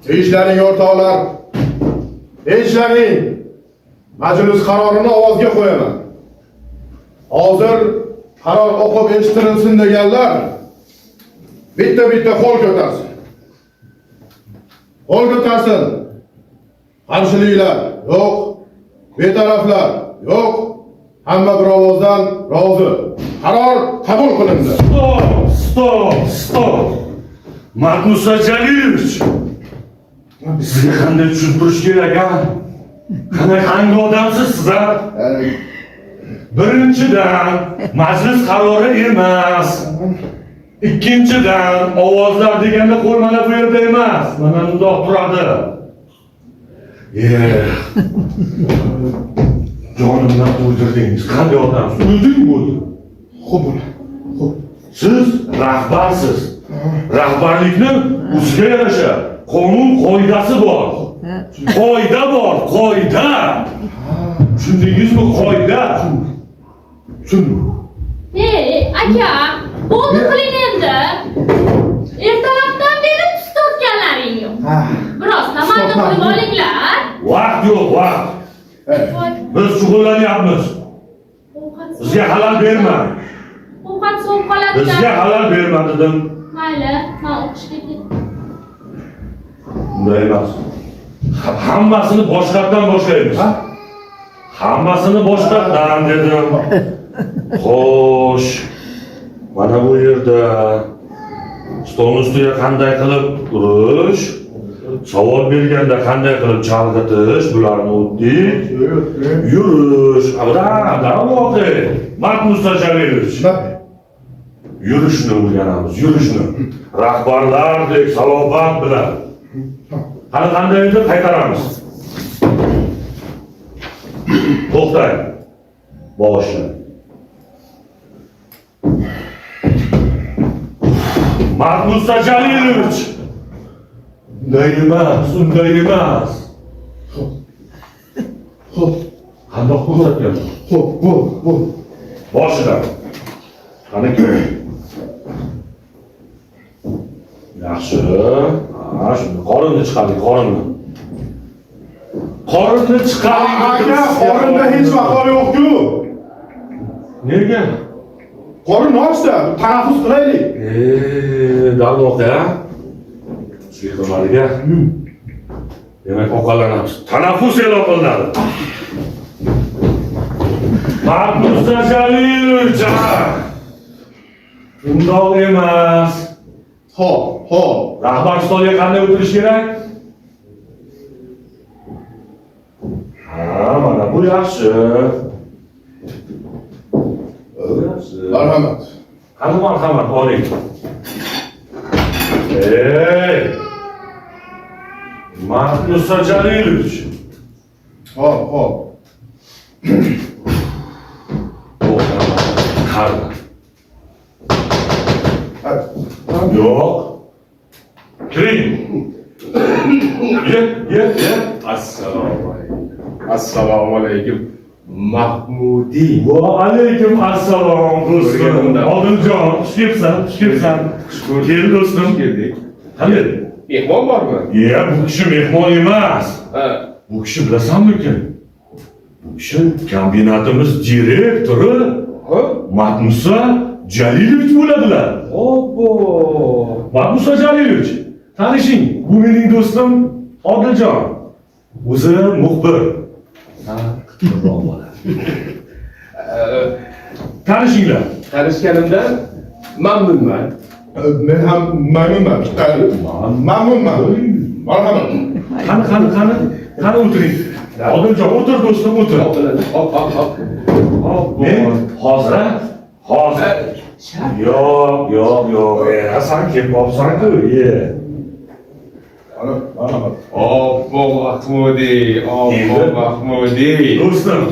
Ishlaring o'rtoqlar. Ishlaring. Majlis qarorini ovozga qo'yaman. Hozir qaror o'qib eshittirilsin deganlar bitta qo'l ko'tarsin. Qo'l ko'tarsin. Qarshiliklar yo'q. Betaraflar yo'q. Hamma bir ovozdan rozi. Qaror qabul qilindi. Stop. Matmusa Jalilovich. Sizga qanday tushuntirish kerak, ha? Qanaqa odamsiz siz, ha? Birinchidan, majlis qarori emas. Ikkinchidan, ovozlar deganda qo'l mana bu yerda emas. Mana bundoq turadi. Jonimdan o'ldirdingiz. Qanday odamsiz? O'ldingmi o'zi? Xo'p. Siz rahbarsiz. Rahbarlikni o'ziga yarasha qonun qoidasi bor. Qoida bor, qoida. Tushundingizmi, qoida? Tushundim. Aka, bo'ldi qiling endi. Ertalabdan beri tuz tortganlaring yo'q. Biroz tamaddi qilib olinglar. Vaqt yo'q, vaqt. Biz shug'ullanyapmiz. Bizga xalal berma. Ovqat sovib qoladi. Bizga xalal berma dedim. Mayli, men o'qishga ketaman. Bunday emas. Hammasini boshqatdan boshlaymiz. Hammasini boshqatdan dedim. Xo'sh. Mana bu yerda stol ustiga qanday qilib turish, savol berganda qanday qilib chalg'itish, bularni o'tdik. Yurish, voqe. Matmusa Jalilovich. Yurishni o'rganamiz, yurishni. Rahbarlardek salobat bilan. Qanday edi qaytaramiz. To'xtang. Boshla. Matmusa Jalilovich. Unday emas. Xo'p. Qandoq ko'rsatgan? Xo'p, bu. Boshidan. Qani ko'ring. Yaxshi. Shuni qorinni chiqaring, qorinni. Qorinni chiqaring. Aka, qorinda hech vaqo yo'q-ku. Nega? Qorin ochsa, tanaffus qilaylik. Darvoqa. Shehrimaliga. Demak, ovqatlanamiz. Tanaffus e'lon qilinadi. Matmusa Jalilovich. Undoq emas. Xo'p. Rahbar stolga qanday o'tirish kerak? Mana bu yaxshi. Marhamat. Qani marhamat, oling. Matmusa Jalilovich. Xo'p. Qarang. Yo'q. Kiring. Ye. Assalomu alaykum. Mahmudi. Va alaykum assalom do'stim. Odiljon, xush kelibsan. Kel do'stim. Keldik. Qanday? Mehmon bormi? Bu kishi mehmon emas. Bu kishi bilasanmi kim? Bu kishi kombinatimiz direktori. Matmusa Jalilovich bo'ladilar. Obbo. Matmusa Jalilovich. Tanishing, bu mening do'stim Odiljon. O'zi muxbir. Tanishinglar. Tanishganimdan mamnunman. Men ham mamnunman. Mamnunman. Marhamat. Qani o'tiring. Odiljon, o'tir do'stim, o'tir. Hop. Men hozir. Yo'q. San kelib qolibsan-ku, Marhamat. Obbo Mahmudi. Do'stim,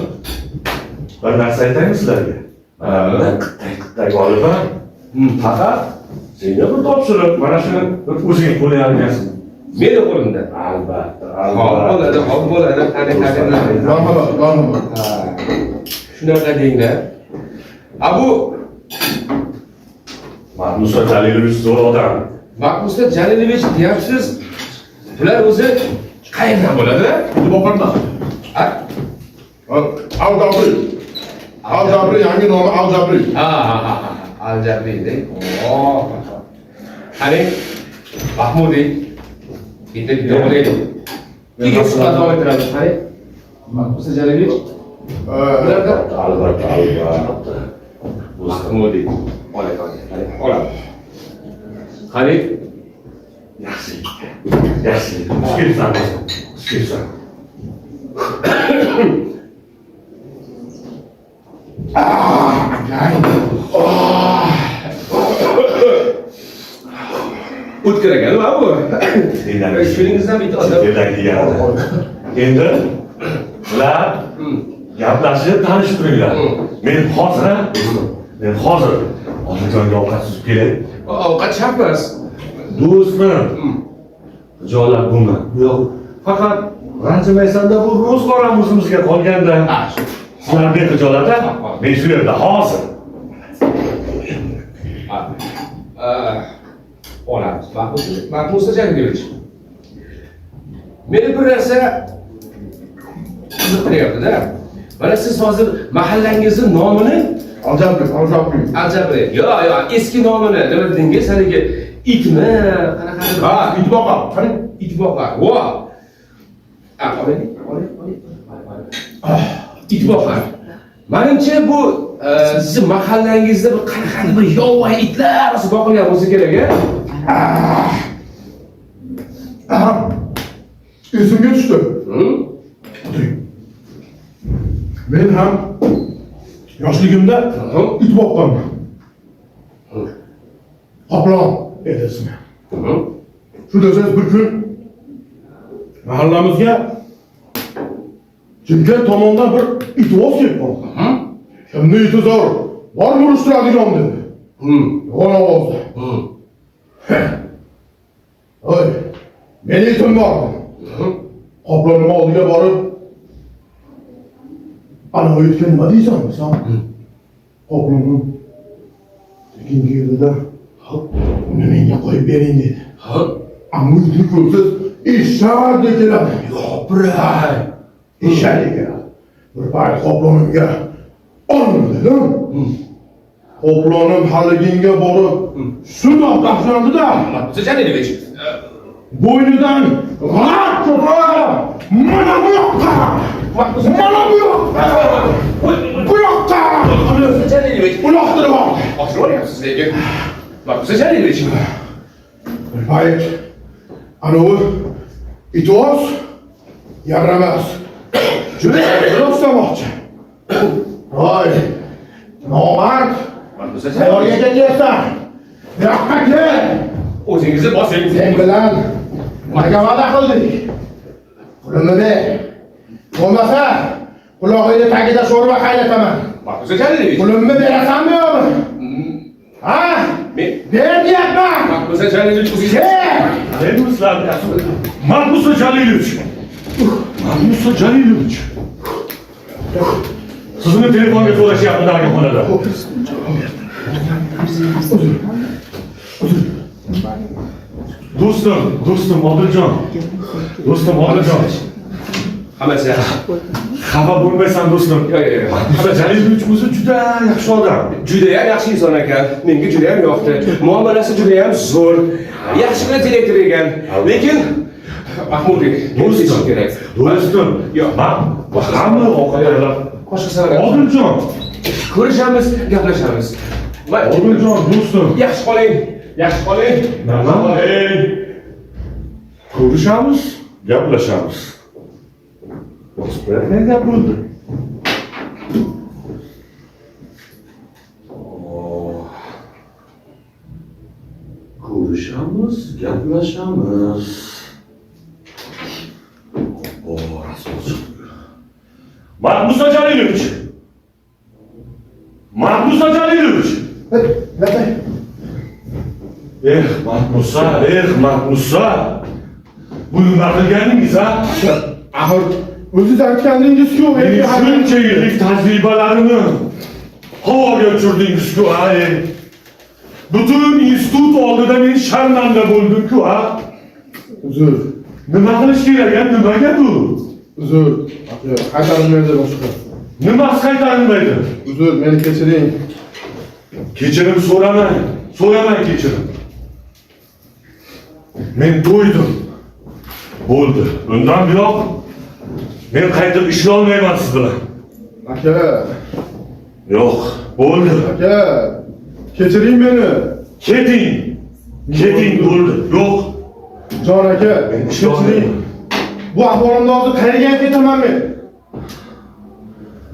bir narsa aytaymi sizlarga? Men qitay g'oliban. Faqat senga bir topshiriq, mana shuni bir o'zing qo'lga olgansan. Meni qo'limda. Albatta. Hop bo'ladi. Qani. Marhamat. Shunaqa denglar. Bu Matmusa Jalilovich zo'r odam. Matmusa Jalilovich deyapsiz. Bular o'zi qayerdan bo'ladi? Boqardan. Ha? Al-Jabri. Al-Jabri yangi nomi Al-Jabri. Ha. Al-Jabri. Oh. Qani Mahmudiy. Bitta o'raydi. Nega suhbat davom ettiramiz? Qani Mahmud Jalilov. Bularda albatta. Mahmudiy. Oladi. Qani Yaxshi. Kelsan. o'tkir ekan va bu. Shuningizdan bitta odam. Endi ular gaplashib tanishib turinglar. Men hozir Onajonga ovqat suzib kelay. Ovqat shart emas. Do'stlar, xijolat bo'lma. Yo'q, faqat ranjimaysanda bu ro'zg'oram o'zimizga qolganda. Sizlar bexijolat, men shu yerda hozir. Olamiz. Mahmud Jalilov. Meni bir narsa qiziqtiryapti-da. Mana siz hozir mahallangizni nomini Al-Jabri. Al-Jabri. Yo'q, eski nomini nima dedingiz? Haligi itmi? Qanaqadir? Ha, itboqa. Qani? Itboqa. Vo. Oling. Itboqa. Menimcha bu sizni mahallangizda bir qanaqadir bir yovvoyi itlar boqilgan bo'lsa kerak-a? Esimga tushdi. Men ham yoshligimda it boqqanman. Qoplon edi ismi. Shu desa bir kun mahallamizga Chimkent tomondan bir itvoz kelib qoldi. Kimni iti zo'r, bor urishtiradigan dedi. Yo'g'on ovozda. Oy, meni itim bor. Qoplonim oldiga borib, ana o'tgan nima deysan sen? Qoplonim sekin keldi-da, uni menga qo'yib bering dedi. Ammo itni ko'rsiz, eshak keladi. Yo'q, biray. Eshak keladi. Bir payt qoplonimga olma dedim. Qoplonim haliginga borib, shundoq tashlandi-da. Jalilov. Bo'ynidan g'arq ko'par. Mana bu yoqqa. Mana bu yoqqa. Bu yoqqa. Jalilov. Uloqtirib ol. Oshirayapsiz lekin. Mahmud Jalilov. Bir payt anavi itoz yaramas. Juda ustamoqchi. Voy. Nomard. Sayorga kelyapsan. Bu yoqqa kel. O'zingizni bosing. Sen bilan nimaga va'da qildik? Pulimni ber. Bo'lmasa, qulog'ingni tagida sho'rva qaynataman. Mahmud Jalilov. Pulimni berasanmi yo'qmi? Ha? Men Ber deyapman. Mahmud Jalilov o'zingiz. Mahmud Jalilov. Sizni telefonga so'rashyapti darga xonada. Do'stim Odiljon. Hammasi yaxshi. Xafa bo'lmaysan do'stim. Yo'q. Mahmud Jalilov o'zi juda yaxshi odam. Juda ham yaxshi inson ekan. Menga juda ham yoqdi. Muomalasi juda ham zo'r. Yaxshigina direktor ekan. Lekin Mahmudiy, do'stim kerak. Do'stim. Yo'q. Hamma ovqatlar. Boshqasilar. Odiljon. Ko'rishamiz, gaplashamiz. Odiljon do'stim. Yaxshi qoling. Nima? Ko'rishamiz, gaplashamiz. Boshqa gap bo'ldi. Ko'rishamiz, gaplashamiz. Rasul chiqdi. Mahmud Jalilov. Mahmusa. Bu nima qilganingiz, ha? Axir o'zingiz aytganingiz-ku, Shuncha yillik tajribalarimni havoga uchirdingiz-ku, Butun institut oldida men sharmanda bo'ldim-ku, ha? Uzr. Nima qilish kerak? Nimaga bu? Uzr, aka, qaytarilmaydi boshqa. Nimasi qaytarilmaydi? Uzr, meni kechiring. Kechirim so'ramang. So'ramang kechirim. Men to'ydim. Bo'ldi. Undan buyoq men qaytib ishlolmayman siz bilan. Aka, Yo'q, bo'ldi. aka, kechiring meni. Keting. Keting bo'ldi. Yo'q. Jon aka, Men kechiring. Bu ahvolimda hozir qayerga ketaman men?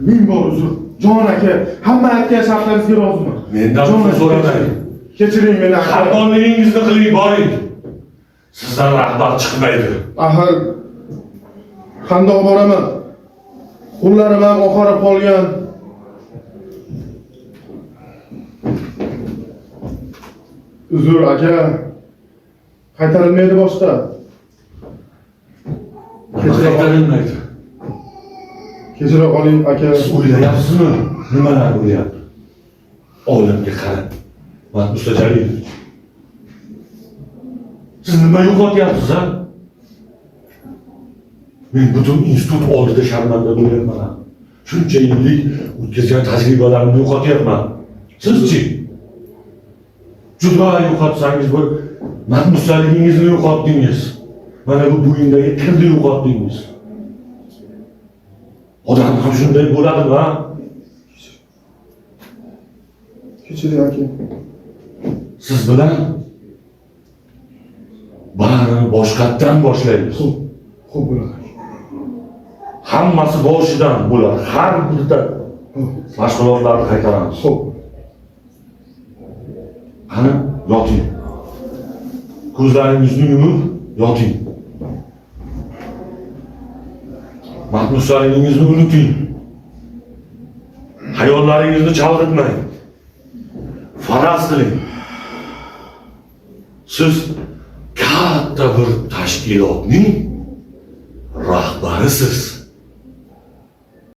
Ming bor uzr. Jon aka, hamma aytgan shartlaringizga roziman. Mendan uzr so'ramang. Kechiring meni aka. Qahramonligingizni qiling, boring. Sizdan rahbar chiqmaydi. Axir qandoq boraman? Qo'llarim ham oqarib qolgan. Uzr aka. Qaytarilmaydi boshqa. Qaytarilmaydi. Kechira qoling aka. Siz o'ylayapsizmi? Nimalar bo'lyapti? Olamga qarab. Mahmusa Jalilov. Siz nima yo'qotyapsiz, ha? Men butun institut oldida sharmanda bo'lyapman. Shuncha yillik o'tkazgan tajribalarimni yo'qotyapman. Sizchi? Juda yo'qotsangiz bu mahmusaligingizni yo'qotdingiz. Mana bu bo'yindagi kirni yo'qotdingiz. Odam ham shunday bo'ladimi, ha? Kechiring aka. Siz bilan barini boshqatdan boshlaymiz. Xo'p bo'ladi. Hammasi boshidan bo'ladi. Har birda mashg'ulotlarni qaytaramiz. Xo'p. Qani, yoting. Ko'zlaringizni yumib, yoting. Mahbuslarningizni unuting. Hayollaringizni chalg'itmang. Faraz qiling. Siz katta bir tashkilotning rahbarisiz.